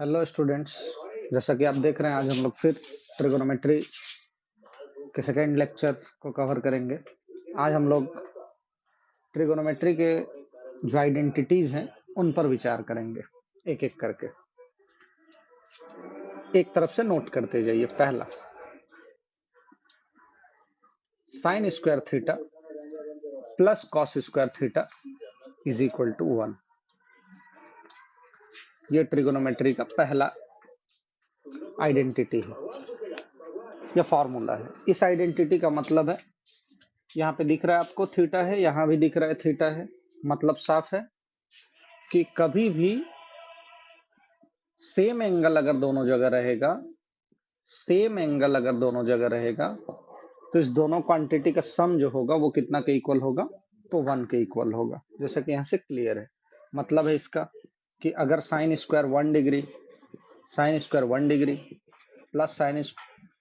Hello students. जैसा कि आप देख रहे हैं, आज हम लोग फिर ट्रिगोनोमेट्री के सेकेंड लेक्चर को कवर करेंगे। आज हम लोग ट्रिगोनोमेट्री के जो आइडेंटिटीज हैं उन पर विचार करेंगे एक एक करके। एक तरफ से नोट करते जाइए। पहला, sine square theta plus cos square theta is equal to 1। ये ट्रिगोनोमेट्री का पहला आइडेंटिटी है या फॉर्मूला है। इस आइडेंटिटी का मतलब है, यहाँ पे दिख रहा है आपको थीटा है, यहाँ भी दिख रहा है थीटा है। मतलब साफ है कि कभी भी सेम एंगल अगर दोनों जगह रहेगा, तो इस दोनों क्वांटिटी का सम जो होगा वो कितना के इक्वल होगा? तो 1 के इक्वल होगा। जैसा कि यहाँ से क्लियर है। मतलब है इसका कि अगर sine square 1 degree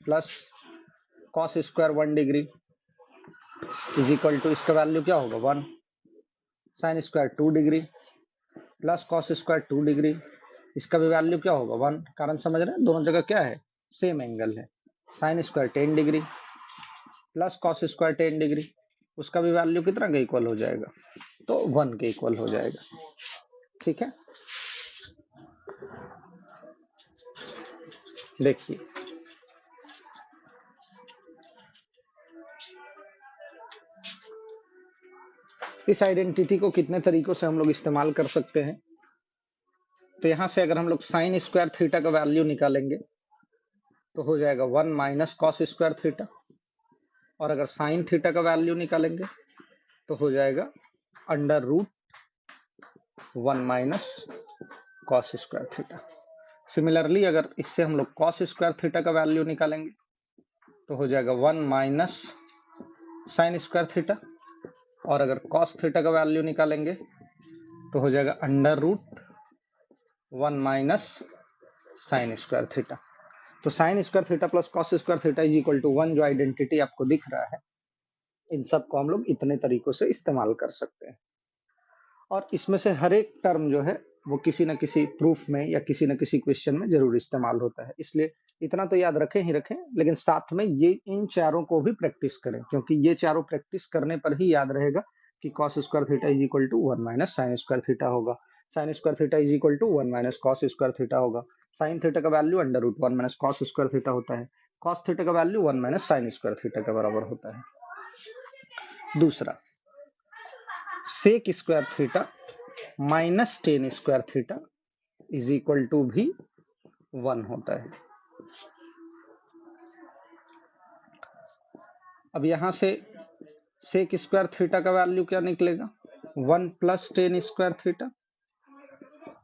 plus cos square 1 degree is equal to, इसका वैल्यू क्या होगा? 1। Sine square 2 degree plus cos square 2 degree, इसका भी वैल्यू क्या होगा? 1। कारण समझ रहे हैं, दोनों जगह क्या है? सेम एंगल है। Sine square 10 degree plus cos square 10 degree, उसका भी वैल्यू कितना का इक्वल हो जाएगा? तो 1 के इक्वल हो जाएगा। ठीक है, देखिए इस आइडेंटिटी को कितने तरीकों से हम लोग इस्तेमाल कर सकते हैं। तो यहां से अगर हम लोग साइन स्क्वायर थीटा का वैल्यू निकालेंगे तो हो जाएगा 1 माइनस कॉस स्क्वायर थीटा, और अगर साइन थीटा का वैल्यू निकालेंगे तो हो जाएगा under root 1 minus cos square theta. Similarly अगर इससे हम लोग कॉस स्क्वायर थीटा का वैल्यू निकालेंगे तो हो जाएगा 1 माइनस साइन स्क्वायर थीटा, और अगर कॉस थीटा का वैल्यू निकालेंगे तो हो जाएगा under root 1 minus sine square theta. तो sine square theta plus cos square theta is equal to 1 जो आइडेंटिटी आपको दिख रहा है, इन सब को हम लोग इतने तरीकों से इस्तेमाल कर सकते हैं। और इसमें से हर एक टर्म जो है वो किसी न किसी प्रूफ में या किसी न किसी क्वेश्चन में जरूर इस्तेमाल होता है। इसलिए इतना तो याद रखें ही रखें, लेकिन साथ में ये इन चारों को भी प्रैक्टिस करें, क्योंकि ये चारों प्रैक्टिस करने पर ही याद रहेगा कि cos square theta is equal to 1 minus sine square theta होगा, sine square theta is equal to 1 minus cos square theta होगा, साइन थीटा का value under root 1 minus cos square theta होता है, कॉस थीटा का value 1 minus sine square theta के बराबर होता है। दूसरा, sec square theta minus tan square theta is equal to भी 1 होता है। अब यहां से सेक स्क्वायर थीटा का वैल्यू क्या निकलेगा? 1 प्लस टेन स्क्वायर थीटा,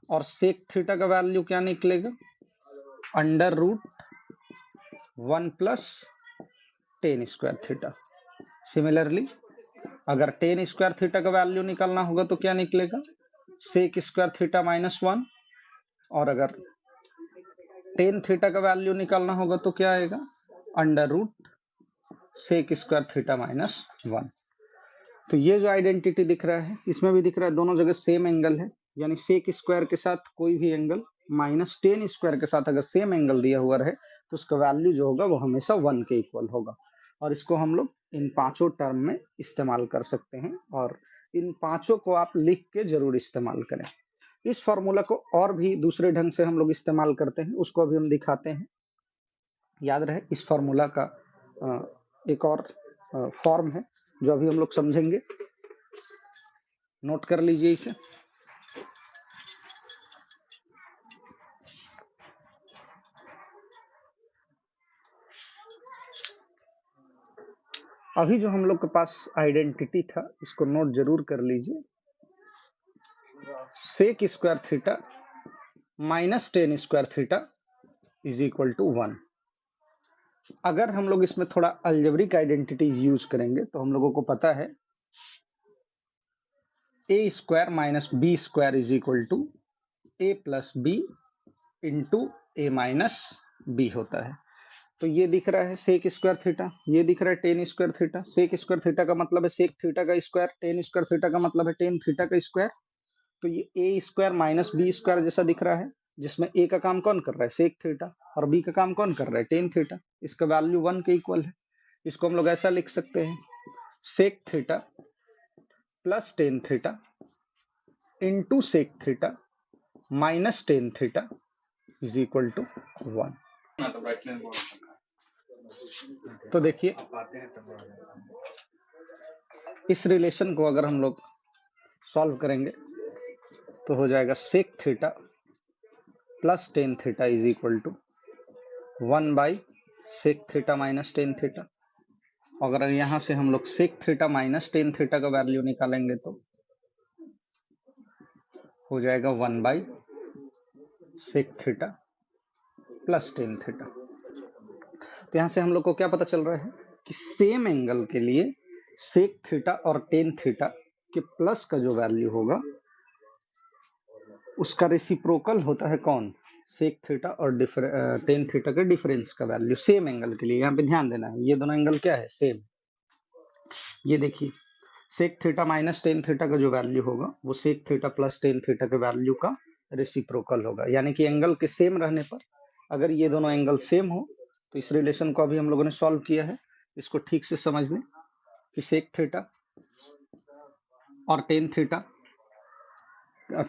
और सेक थीटा का वैल्यू क्या निकलेगा? Under root 1 plus tan square theta. Similarly अगर टेन स्क्वायर थीटा का वैल्यू निकालना होगा तो क्या निकलेगा? सेक स्क्वायर थीटा माइनस 1, और अगर टेन थीटा का वैल्यू निकालना होगा तो क्या आएगा? Under root sec square theta minus 1। तो ये जो आइडेंटिटी दिख रहा है, इसमें भी दिख रहा है दोनों जगह सेम एंगल है, यानी सेक स्क्वायर के साथ कोई भी एंगल माइनस टेन स्क्वायर के साथ अगर सेम एंगल दिया हुआ रहे तो उसका वैल्यू जो होगा वो हमेशा 1 के इक्वल होगा। और इसको हम लोग इन पांचों टर्म में इस्तेमाल कर सकते हैं, और इन पांचों को आप लिख के जरूर इस्तेमाल करें। इस फॉर्मूला को और भी दूसरे ढंग से हम लोग इस्तेमाल करते हैं, उसको अभी हम दिखाते हैं। याद रहे, इस फॉर्मूला का एक और फॉर्म है जो अभी हम लोग समझेंगे। नोट कर लीजिए इसे। अभी जो हम लोग के पास आइडेंटिटी था, इसको नोट जरूर कर लीजिए। Sec square theta minus tan square theta is equal to 1। अगर हम लोग इसमें थोड़ा अलजेब्रिक आइडेंटिटीज यूज करेंगे तो हम लोगों को पता है A square minus B square is equal to A plus B into A minus B होता है। तो ये दिख रहा है सेक स्क्वायर थीटा, ये दिख रहा है tan square theta. Sec square theta का मतलब है सेक थीटा का स्क्वायर, टेन स्क्वायर थीटा का मतलब है टेन थीटा का स्क्वायर। तो ये A square minus B square जैसा दिख रहा है, जिसमें ए का काम कौन कर रहा है, सेक थीटा, और बी का काम कौन कर रहा है, टेन थीटा। इसका वैल्यू 1 के इक्वल है। इसको हम लोग ऐसा लिख सकते हैं, sec theta plus tan theta into sec theta minus tan theta is equal to 1। तो देखिए इस रिलेशन को अगर हम लोग सॉल्व करेंगे तो हो जाएगा sec theta plus tan theta is equal to 1 by sec theta minus tan theta. अगर यहां से हम लोग sec theta minus tan theta का वैल्यू निकालेंगे तो हो जाएगा 1 by sec theta plus tan theta. तो यहां से हम लोग को क्या पता चल रहा है कि सेम एंगल के लिए सेक थीटा और टेन थीटा के प्लस का जो वैल्यू होगा उसका रेसिप्रोकल होता है कौन, सेक थीटा और टेन थीटा के डिफरेंस का वैल्यू सेम एंगल के लिए। यहाँ पे ध्यान देना है, ये दोनों एंगल क्या है, सेम। ये देखिए sec theta minus tan theta का जो वैल्यू होगा वो sec theta plus tan theta के वैल्यू का रेसिप्रोकल होगा। यानी कि एंगल के सेम रहने पर अगर ये दोनों एंगल सेम हो तो इस रिलेशन को अभी हम लोगों ने सॉल्व किया है, इसको ठीक से समझ लें कि सेक थीटा और टेन थीटा,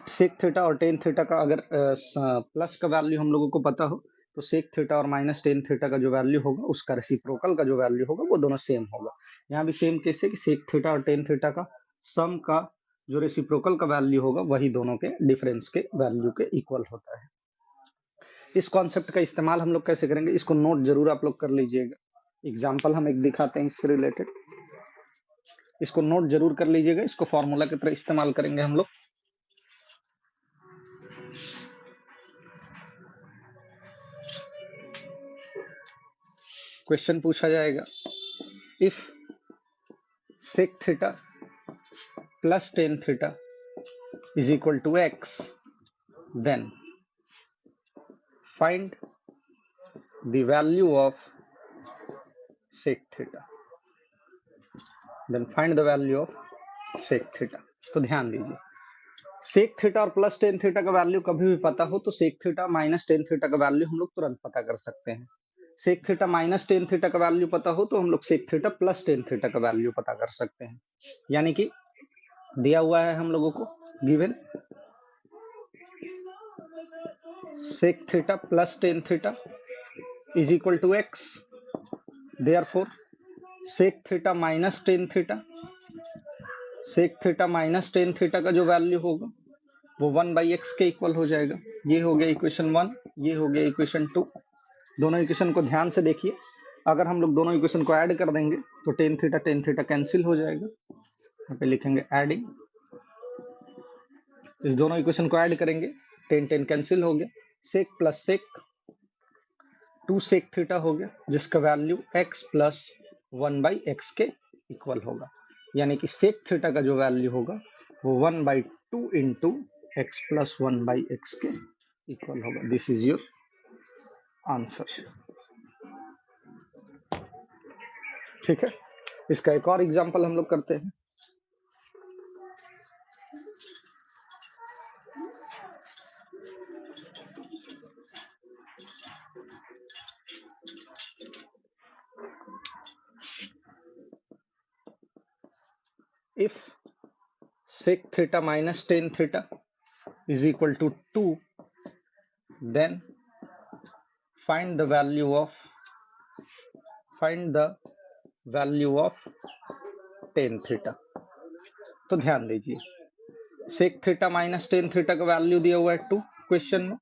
सेक थीटा और टेन थीटा का अगर प्लस का वैल्यू हम लोगों को पता हो तो सेक थीटा और माइनस टेन थीटा का जो वैल्यू होगा उसका रेसिप्रोकल का जो वैल्यू होगा वो दोनों सेम होगा। यहाँ भी सेम केस है कि सेक थीटा और टेन थीटा का सम का जो रेसिप्रोकल का वैल्यू होगा वही दोनों के डिफरेंस के वैल्यू के इक्वल होता है। इस कॉन्सेप्ट का इस्तेमाल हम लोग कैसे करेंगे, इसको नोट जरूर आप लोग कर लीजिएगा। एग्जाम्पल हम एक दिखाते हैं इससे रिलेटेड, इसको नोट जरूर कर लीजिएगा। इसको फॉर्मूला की तरह इस्तेमाल करेंगे हम लोग। क्वेश्चन पूछा जाएगा, if sec theta plus tan theta is equal to x then find the value of sec theta, then find the value of sec theta. तो ध्यान दीजिए, सेक थीटा और प्लस टेन थीटा का वैल्यू कभी भी पता हो तो sec theta minus tan theta का वैल्यू हम लोग तुरंत पता कर सकते हैं। Sec theta minus tan theta का वैल्यू पता हो तो हम लोग sec theta plus tan theta का वैल्यू पता कर सकते हैं। यानी कि दिया हुआ है हम लोगों को, given sec theta plus tan theta is equal to x, therefore sec theta minus tan theta, sec theta minus tan theta का जो वैल्यू होगा वो 1 बाई एक्स के इक्वल हो जाएगा। ये हो गया इक्वेशन 1, ये हो गया इक्वेशन 2। दोनों इक्वेशन को ध्यान से देखिए, अगर हम लोग दोनों इक्वेशन को ऐड कर देंगे तो टेन थीटा कैंसिल हो जाएगा। यहाँ पे लिखेंगे एडिंग, इस दोनों इक्वेशन को ऐड करेंगे, टेन टेन कैंसिल हो गया, सेक प्लस सेक 2 सेक थीटा हो गया जिसका value x plus 1 by x के इक्वल होगा। यानी कि सेक थीटा का जो वैल्यू होगा वो 1 by 2 into x plus 1 by x के इक्वल होगा। This is your answer. ठीक है, इसका एक और एग्जांपल हम लोग करते हैं। If sec theta minus tan theta is equal to 2, then find the value of tan theta। तो ध्यान दीजिए, sec theta minus tan theta का वैल्यू दिया हुआ है 2 क्वेश्चन में,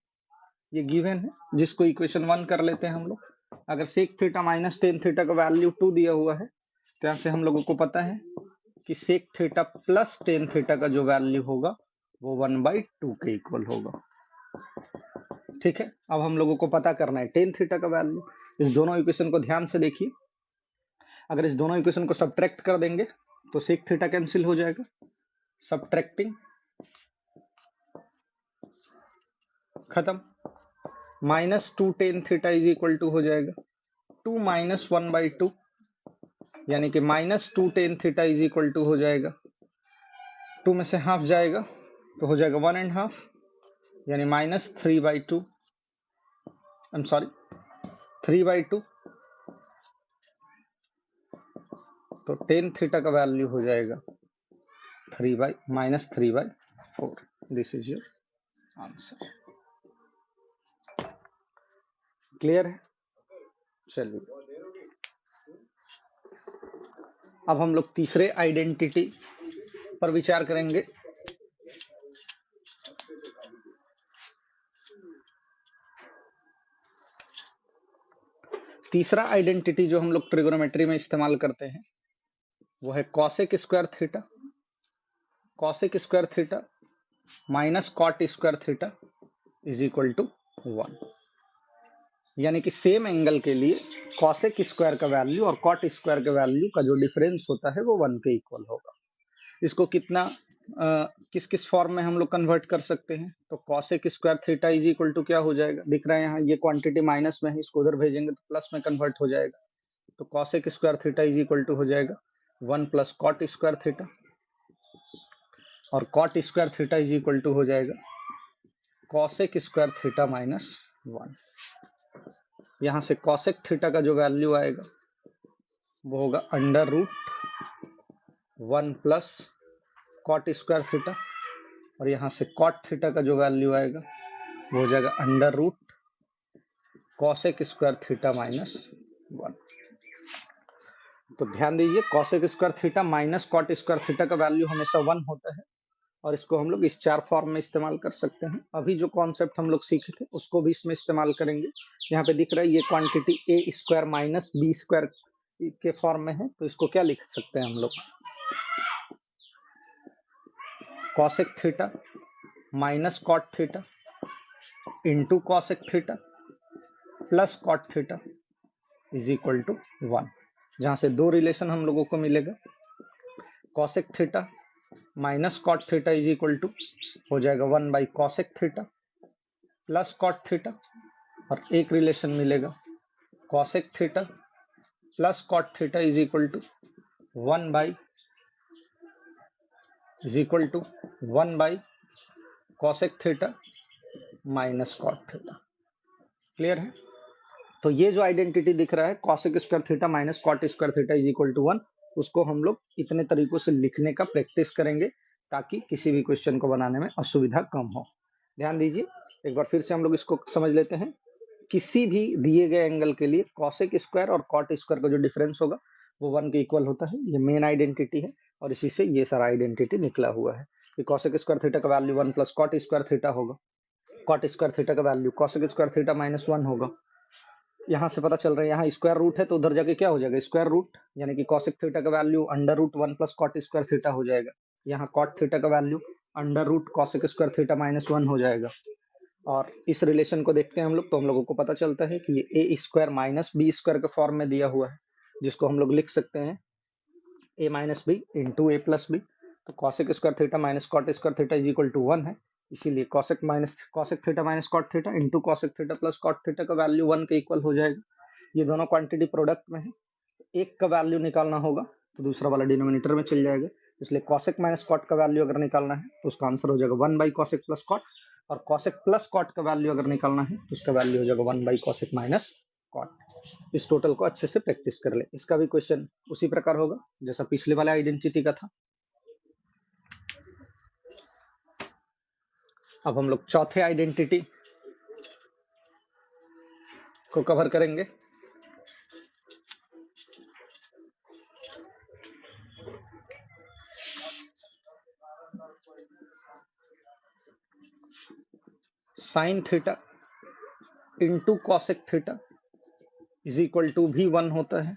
ये गिवन है, जिसको इक्वेशन 1 कर लेते हैं हम लोग। अगर sec theta minus tan theta का वैल्यू 2 दिया हुआ है तो यहाँ से हम लोगों को पता है कि sec theta plus tan theta का जो वैल्यू होगा वो 1 बाई 2 के इक्वल होगा। ठीक है, अब हम लोगों को पता करना है टेन थीटा का वैल्यू। इस दोनों इक्वेशन को ध्यान से देखिए, अगर इस दोनों इक्वेशन को सब्ट्रैक्ट कर देंगे तो sec थीटा कैंसिल हो जाएगा, सब्ट्रैक्टिंग खत्म, minus 2 tan theta is equal to हो जाएगा 2 माइनस 1 बाई 2, यानी कि minus 2 tan theta is equal to हो जाएगा 2 में से हाफ जाएगा तो हो जाएगा 1 एंड हाफ, यानी -3/2, आई एम सॉरी 3/2, तो tan थीटा का वैल्यू हो जाएगा -3/4। This is your answer. Clear है? चलिए अब हम लोग तीसरे आइडेंटिटी पर विचार करेंगे। तीसरा आइडेंटिटी जो हम लोग ट्रिगोनोमेट्री में इस्तेमाल करते हैं वो है cosec square theta, cosec square theta minus cot square theta is equal to 1। यानी कि सेम एंगल के लिए कॉसेक स्क्वायर का वैल्यू और कॉट स्क्वायर के वैल्यू का जो डिफरेंस होता है वो 1 के इक्वल होगा। इसको कितना किस किस फॉर्म में हम लोग कन्वर्ट कर सकते हैं? तो cosec square theta is equal to क्या हो जाएगा, दिख रहा है यहाँ, ये क्वांटिटी माइनस में है, इसको उधर भेजेंगे तो प्लस में कन्वर्ट हो जाएगा। तो cosec square theta is equal to हो जाएगा 1 प्लस कॉट स्क्वायर थीटा, और cot square theta is equal to हो जाएगा कॉसेक स्क्वायर थीटा माइनस 1। यहाँ से कॉसेक थीटा का जो वैल्यू आएगा वो होगा √1 प्लस कॉट स्क्वायर थीटा, और यहाँ से कॉट थीटा का जो वैल्यू आएगा वो हो जाएगा √कॉसेक स्क्वायर थीटा माइनस 1। तो ध्यान दीजिए, cosec square theta minus cot square theta का वैल्यू हमेशा 1 होता है, और इसको हम लोग इस 4 फॉर्म में इस्तेमाल कर सकते हैं। अभी जो कॉन्सेप्ट हम लोग सीखे थे उसको भी इसमें इस्तेमाल करेंगे। यहाँ पे दिख रहा है ये क्वांटिटी ए स्क्वायर माइनस बी स्क्वायर के फॉर्म में है, तो इसको क्या लिख सकते हैं हम लोग, cosec theta minus cot theta into cosec theta plus cot theta is equal to 1। जहां से दो रिलेशन हम लोगों को मिलेगा, cosec theta minus cot theta is equal to हो जाएगा 1 by cosec theta plus cot theta, और एक रिलेशन मिलेगा cosec theta plus cot theta is equal to 1 by cosec theta minus cot theta. Clear है? तो ये जो आइडेंटिटी दिख रहा है cosec square theta minus cot square theta is equal to 1, उसको हम लोग इतने तरीकों से लिखने का प्रैक्टिस करेंगे ताकि किसी भी क्वेश्चन को बनाने में असुविधा कम हो। ध्यान दीजिए, एक बार फिर से हम लोग इसको समझ लेते हैं। किसी भी दिए गए एंगल के लिए कॉसेक स्क्वायर और कॉट स्क्वायर का जो डिफरेंस होगा वो 1 के इक्वल होता है। ये मेन आइडेंटिटी है, और इसी से ये सारा आइडेंटिटी निकला हुआ है कि कॉसेक स्क्वायर थीटा का value 1 plus cot square theta होगा, कॉट स्क्वायर थीटा का value cosec square theta minus 1 होगा। यहाँ से पता चल रहा है यहाँ स्क्वायर रूट है तो उधर जाके क्या हो जाएगा, स्क्वायर रूट, यानी कि कॉसेक थीटा का value √1 plus cot square theta हो जाएगा। यहाँ कॉट थीटा का value √cosec square theta minus 1 हो जाएगा। और इस रिलेशन को देखते हैं हम लोग तो हम लोगों को पता चलता है कि ये A square minus B square के फॉर्म में दिया हुआ है, जिसको हम लोग लिख सकते हैं A minus B into A plus B. तो cosec square theta minus cot square theta is equal to 1 है, इसीलिए cosec theta minus cot theta into cosec theta plus cot theta का वैल्यू 1 के इक्वल हो जाएगा। ये दोनों क्वांटिटी प्रोडक्ट में है, एक का वैल्यू निकालना होगा तो दूसरा वाला डिनोमिनेटर में चल जाएगा, इसलिए कॉसेक माइनस कॉट का वैल्यू अगर निकालना है तो उसका आंसर हो जाएगा 1 बाई कॉसेक प्लस कॉट, और कॉसेक प्लस कॉट का वैल्यू अगर निकालना है तो उसका वैल्यू हो जाएगा 1 बाई कॉसेक माइनस कॉट। इस टोटल को अच्छे से प्रैक्टिस कर ले, इसका भी क्वेश्चन उसी प्रकार होगा जैसा पिछले वाले आइडेंटिटी का था। अब हम लोग चौथे आइडेंटिटी को कवर करेंगे। Sine theta into cosec theta is equal to भी 1 होता है।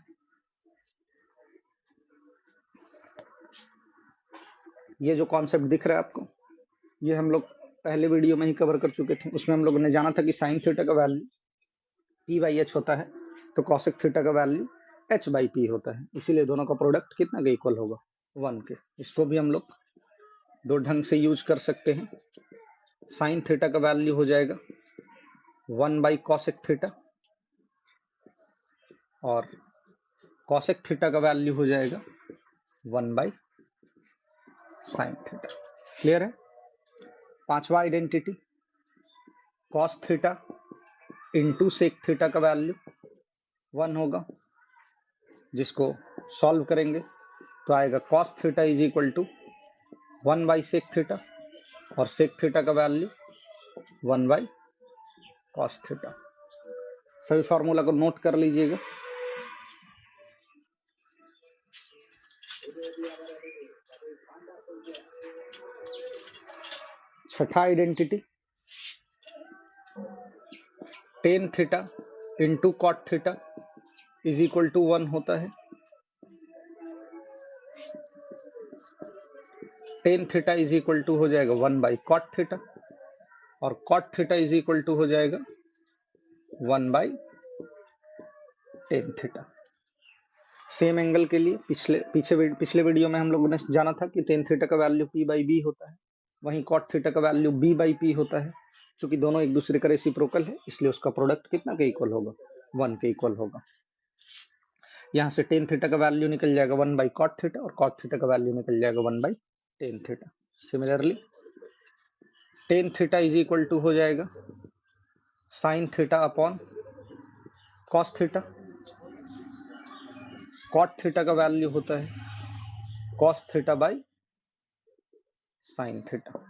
ये जो कॉन्सेप्ट दिख रहा है आपको, ये हम लोग पहले वीडियो में ही कवर कर चुके थे। उसमें हम लोगों ने जाना था कि साइन थीटा का वैल्यू p/h होता है, तो कॉसेक थीटा का वैल्यू h/p होता है, इसीलिए दोनों का प्रोडक्ट कितना के इक्वल होगा, 1 के। इसको भी हम लोग दो ढंग से यूज कर सकते हैं। साइन थीटा का वैल्यू हो जाएगा 1 बाई कॉसेक थीटा, और कॉसेक थीटा का वैल्यू हो जाएगा 1 बाई साइन थीटा। क्लियर है? पांचवा identity cos theta into sec theta का वैल्यू 1 होगा, जिसको सॉल्व करेंगे तो आएगा cos theta is equal to 1 by sec theta, और सेक थीटा का वैल्यू 1 बाई कॉस थीटा। सभी फॉर्मूला को नोट कर लीजिएगा। छठा identity tan theta into cot theta is equal to 1 होता है। Tan theta is equal to हो जाएगा 1 बाई कॉट थीटा, और cot theta is equal to हो जाएगा 1 by tan theta. Same angle के लिए पिछले वीडियो में हम लोगों ने जाना था कि टेन थीटा का वैल्यू पी बाई बी होता है, वहीं कॉट थीटा का वैल्यू बी बाई पी होता है। चूंकि दोनों एक दूसरे का रेसिप्रोकल है, इसलिए उसका प्रोडक्ट कितना के इक्वल होगा, 1 के इक्वल होगा। यहाँ से टेन थीटा का वैल्यू निकल जाएगा 1 बाई कॉट थीटा, और कॉट थीटा का वैल्यू निकल जाएगा 1 by tan theta. Similarly tan theta is equal to हो जाएगा sine theta upon cos theta. Cot theta का वैल्यू होता है cos theta by sine theta.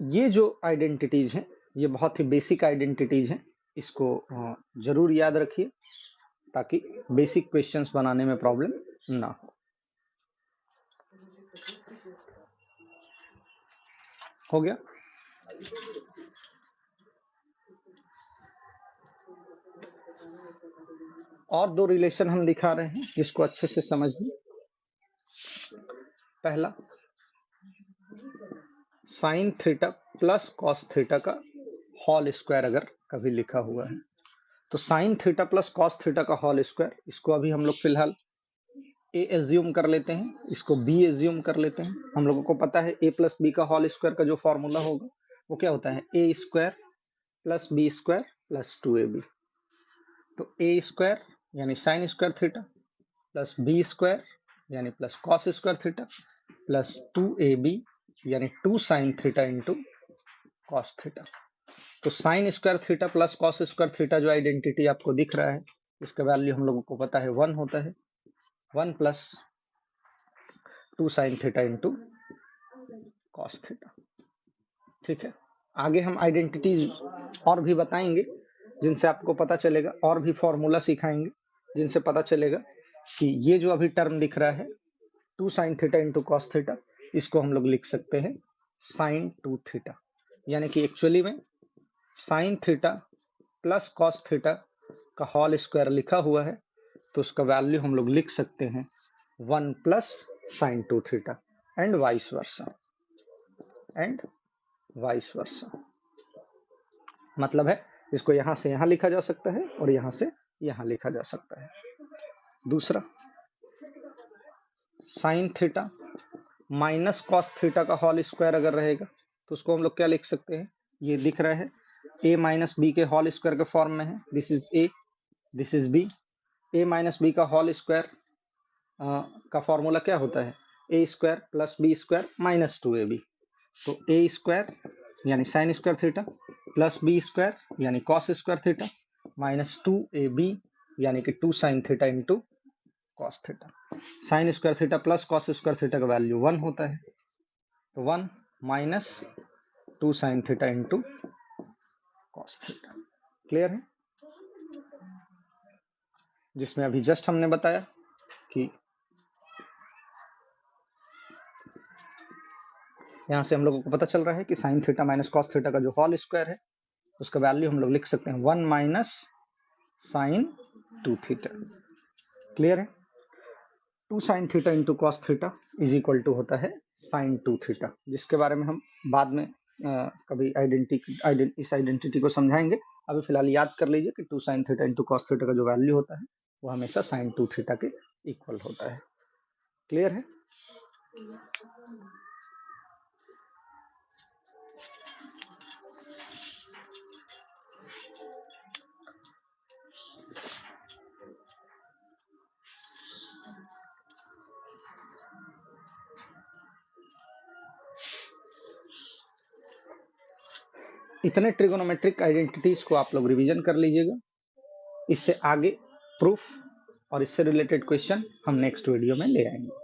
ये जो आइडेंटिटीज हैं, ये बहुत ही बेसिक आइडेंटिटीज हैं, इसको जरूर याद रखिए ताकि बेसिक क्वेश्चंस बनाने में प्रॉब्लम ना हो गया। और दो रिलेशन हम दिखा रहे हैं, जिसको अच्छे से समझिए। पहला, sine theta plus cos theta का होल स्क्वायर अगर कभी लिखा हुआ है, तो sine theta plus cos theta का होल स्क्वायर, इसको अभी हम लोग फिलहाल ए एज्यूम कर लेते हैं, इसको बी एज्यूम कर लेते हैं। हम लोगों को पता है ए प्लस बी का होल स्क्वायर का जो फॉर्मूला होगा वो क्या होता है, A square plus B square plus 2ab। तो ए स्क्वायर यानी sine square theta plus B square यानी plus cos square theta plus 2ab यानी 2 sine theta into cos theta. तो sine square theta plus cos square theta जो identity आपको दिख रहा है, इसका वैल्यू हम लोगों को पता है 1 होता है, 1 plus 2 sine theta into cos theta. ठीक है, आगे हम आइडेंटिटीज और भी बताएंगे जिनसे आपको पता चलेगा, और भी फॉर्मूला सिखाएंगे जिनसे पता चलेगा कि ये जो अभी टर्म दिख रहा है 2 sine theta into cos theta, इसको हम लोग लिख सकते हैं साइन 2 थीटा। यानी कि एक्चुअली में sine theta plus cos theta का होल स्क्वायर लिखा हुआ है, तो उसका वैल्यू हम लोग लिख सकते हैं 1 plus sign 2 theta and vice versa. मतलब है इसको यहां से यहां लिखा जा सकता है और यहां से यहां लिखा जा सकता है। दूसरा, sine theta minus cos theta का होल स्क्वायर अगर रहेगा तो उसको हम लोग क्या लिख सकते हैं, ये दिख रहा है a माइनस बी के होल स्क्वायर के फॉर्म में है, this is a, this is b। a minus B का होल स्क्वायर का फॉर्मूला क्या होता है, a square plus B square minus 2ab। तो a स्क्वायर यानी sine square theta plus B square यानी cos square theta minus 2ab यानी कि 2 sine theta into cos theta. Sine square theta plus cos square theta का value 1 होता है, तो 1 minus 2 sine theta into cos theta. Clear है? जिसमें अभी जस्ट हमने बताया कि यहां से हम लोगों को पता चल रहा है कि sine theta minus cos theta का जो होल स्क्वायर है उसका वैल्यू हम लोग लिख सकते हैं 1 माइनस साइन 2 थीटा। क्लियर है? 2 sine theta into cos theta is equal to होता है साइन 2 थीटा, जिसके बारे में हम बाद में कभी इस आइडेंटिटी को समझाएंगे। अभी फिलहाल याद कर लीजिए कि 2 sine theta into cos theta का जो वैल्यू होता है वो हमेशा साइन 2 थीटा के इक्वल होता है। क्लियर है? इतने ट्रिगोनोमेट्रिक आइडेंटिटीज को आप लोग रिवीजन कर लीजिएगा। इससे आगे प्रूफ और इससे रिलेटेड क्वेश्चन हम नेक्स्ट वीडियो में ले आएंगे।